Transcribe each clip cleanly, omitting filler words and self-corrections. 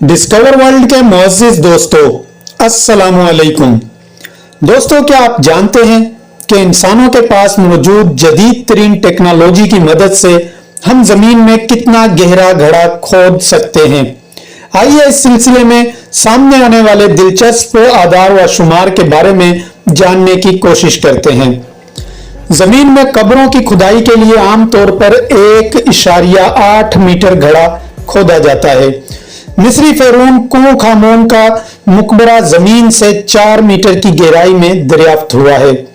Discover world के मुअज़्ज़िज़ दोस्तों, अस्सलामु अलैकुम। दोस्तों, क्या आप जानते हैं कि इंसानों के पास मौजूद जदीद तरीन टेक्नोलॉजी की मदद से हम जमीन में कितना गहरा घड़ा खोद सकते हैं। आइए इस सिलसिले में सामने आने वाले दिलचस्प आदार व शुमार के बारे में जानने की कोशिश करते हैं। जमीन में कब्रों की खुदाई के लिए आमतौर पर 1.8 मीटर घड़ा खोदा जाता है। मिस्री फेरून कुखामोन का मकबरा जमीन से 4 मीटर की गहराई में दरियाफ्त हुआ है।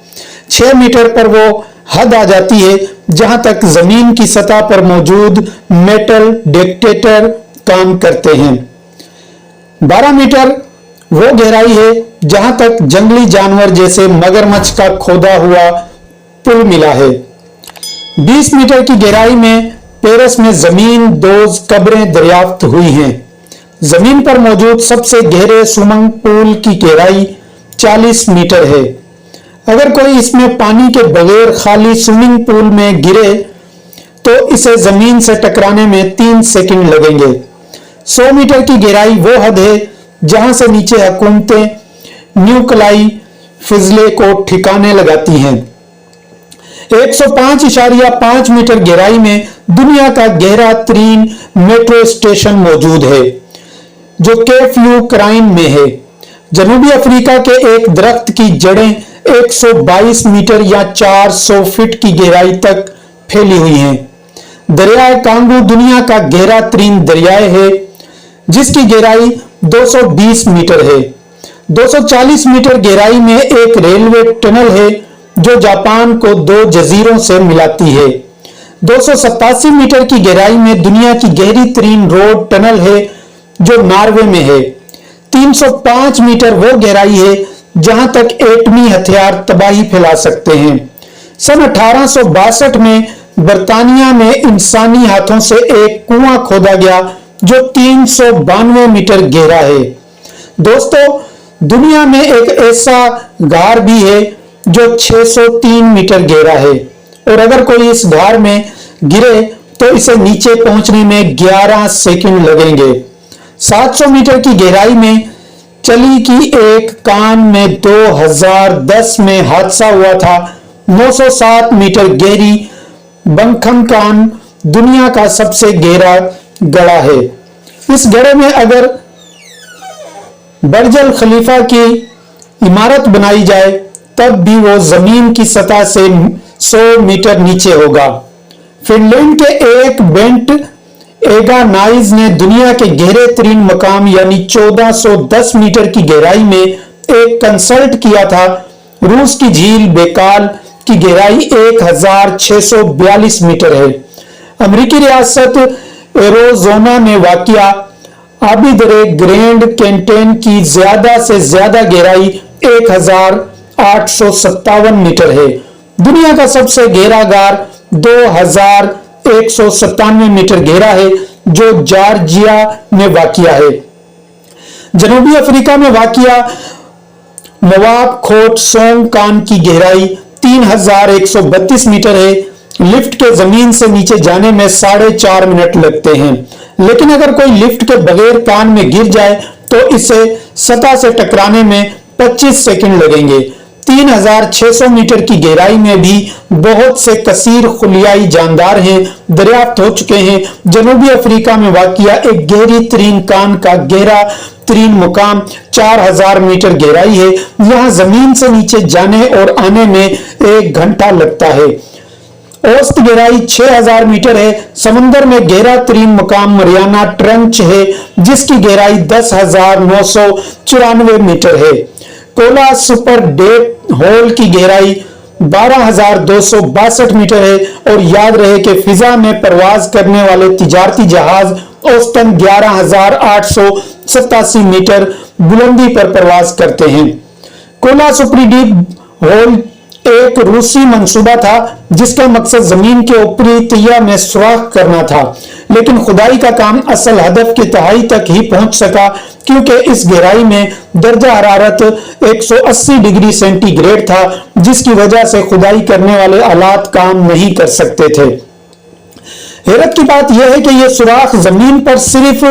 6 मीटर पर वो हद आ जाती है जहां तक जमीन की सतह पर मौजूद मेटल डिटेक्टर काम करते हैं। 12 मीटर वो गहराई है जहां तक जंगली जानवर जैसे मगरमच्छ का खोदा हुआ पुल मिला है। 20 मीटर की गहराई में पेरिस में जमीन दोज कब्रें दरियाफ्त हुई हैं। जमीन पर मौजूद सबसे गहरे स्विमिंग पूल की गहराई 40 मीटर है। अगर कोई इसमें पानी के बगैर खाली स्विमिंग पूल में गिरे तो इसे जमीन से टकराने में 3 सेकंड लगेंगे। 100 मीटर की गहराई वो हद है जहां से नीचे हुकूमतें न्यूक्लियाई फिजले को ठिकाने लगाती हैं। 105.5 मीटर गहराई में दुनिया का गहरा तरीन मेट्रो स्टेशन मौजूद है जो केफ यू क्राइन में है। जनूबी अफ्रीका के एक दरख्त की जड़ें 122 मीटर या 400 फीट की गहराई तक फैली हुई हैं। दरियाए कांगो दुनिया का गहरा तरीन दरियाए है जिसकी गहराई 220 मीटर है। 240 मीटर गहराई में एक रेलवे टनल है जो जापान को 2 जजीरों से मिलाती है। 287 मीटर की गहराई में दुनिया की गहरी तरीन रोड टनल है जो नॉर्वे में है। 305 मीटर वो गहराई है जहां तक एटमी हथियार तबाही फैला सकते हैं। सन 1862 में बर्तानिया में इंसानी हाथों से एक कुआं खोदा गया जो 392 मीटर गहरा है। दोस्तों, दुनिया में एक ऐसा गार भी है जो 603 मीटर गहरा है और अगर कोई इस गार में गिरे तो इसे नीचे पहुंचने में 11 सेकंड लगेंगे। 700 मीटर की गहराई में चली की एक कान में 2010 में हादसा हुआ था। 907 मीटर गहरी बंखम कान दुनिया का सबसे गहरा गड़ा है। इस गड़े में अगर बर्ज अल खलीफा की इमारत बनाई जाए तब भी वो जमीन की सतह से 100 मीटर नीचे होगा। फिनलैंड के एक बेंट एगा नाइज ने दुनिया के गहरे तरीन मकाम यानी 1410 मीटर की गहराई में एक कंसल्ट किया था। रूस की झील बेकाल की गहराई 1642 मीटर है। अमेरिकी रियासत एरोजोना में वाकिया आबिदरे ग्रैंड कैंटन की ज्यादा से ज्यादा गहराई 1857 मीटर है। दुनिया का सबसे गहरा गार 2197 मीटर गहरा है जो जॉर्जिया में वाकिया है। जनूबी अफ्रीका में वाकिया नवाब खोट सोंग कान की गहराई 3132 मीटर है। लिफ्ट के जमीन से नीचे जाने में 4.5 मिनट लगते हैं, लेकिन अगर कोई लिफ्ट के बगैर कान में गिर जाए तो इसे सतह से टकराने में 25 सेकंड लगेंगे। 3600 मीटर की गहराई में भी बहुत से कसीर खुलियाई जानदार हैं दरियाफ्त हो चुके हैं। जनूबी अफ्रीका में वाकिया एक गहरी तरीन कान का गहरा तरीन मुकाम 4000 मीटर गहराई है। यहाँ जमीन से नीचे जाने और आने में 1 घंटा लगता है। औसत गहराई 6000 मीटर है। समंदर में गहरा तरीन मुकाम मरियाना ट्रंच है जिसकी गहराई 10,994 मीटर है। कोला सुपर डेप होल की गहराई 12,262 मीटर है और याद रहे कि फिजा में परवाज करने वाले तिजारती जहाज औसतन 11,887 मीटर बुलंदी पर परवाज करते हैं। कोला सुपर डीप होल एक रूसी मंसूबा था जिसका मकसद जमीन के ऊपरी तहिया में सुराख करना था, लेकिन खुदाई का काम असल हदफ की तहाई तक ही पहुंच सका क्योंकि इस गहराई में दर्जा हरारत 180 डिग्री सेंटीग्रेड था जिसकी वजह से खुदाई करने वाले आलात काम नहीं कर सकते थे। हैरत की बात यह है कि यह सुराख जमीन पर सिर्फ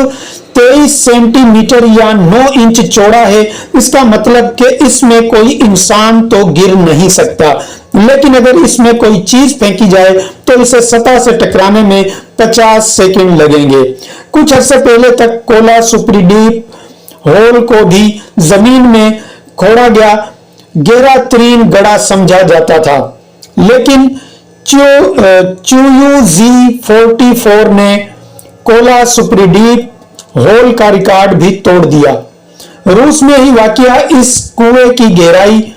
23 सेंटीमीटर या 9 इंच चौड़ा है। इसका मतलब कि इसमें कोई इंसान तो गिर नहीं सकता, लेकिन अगर इसमें कोई चीज फेंकी जाए तो इसे सतह से टकराने में 50 सेकंड लगेंगे। कुछ अरसे पहले तक कोला सुपरी डीप होल को भी जमीन में खोदा गया गहरा तरीन गड्ढा समझा जाता था, लेकिन CUZ-44 ने कोला सुपरी डीप होल का रिकॉर्ड भी तोड़ दिया। रूस में ही वाकया इस कुएं की गहराई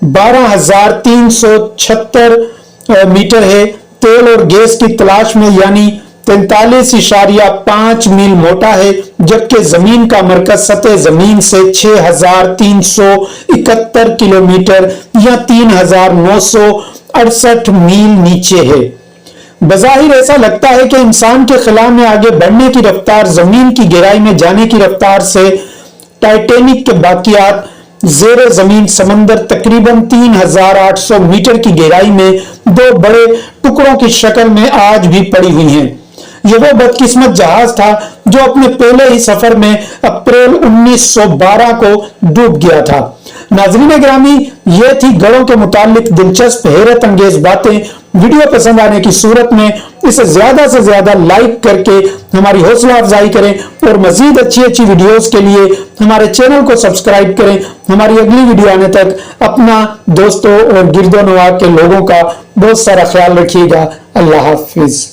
12,376 मीटर है। तेल और गैस की तलाश में यानी 43.5 मील मोटा है, जबकि जमीन का मरकज सतह जमीन से 6,371 किलोमीटर या 3,968 मील नीचे है। बज़ाहिर ऐसा लगता है कि इंसान के खला में आगे बढ़ने की रफ्तार जमीन की गहराई में जाने की रफ्तार से टाइटैनिक के बाकियात जेर जमीन समंदर तकरीबन 3,800 मीटर की गहराई में दो बड़े टुकड़ों की शक्ल में आज भी पड़ी हुई हैं। यह वो बदकिस्मत जहाज था जो अपने पहले ही सफर में अप्रैल 1912 को डूब गया था। नाज़रीन ग्रामी, ये थी गढ़ों के मुतालिक दिलचस्प हैरत अंगेज बातें। वीडियो पसंद आने की सूरत में इसे ज्यादा से ज्यादा लाइक करके हमारी हौसला अफजाई करें और मजीद अच्छी अच्छी वीडियोस के लिए हमारे चैनल को सब्सक्राइब करें। हमारी अगली वीडियो आने तक अपना, दोस्तों और गिरदो नवाब के लोगों का बहुत सारा ख्याल रखिएगा। अल्लाह हाफिज।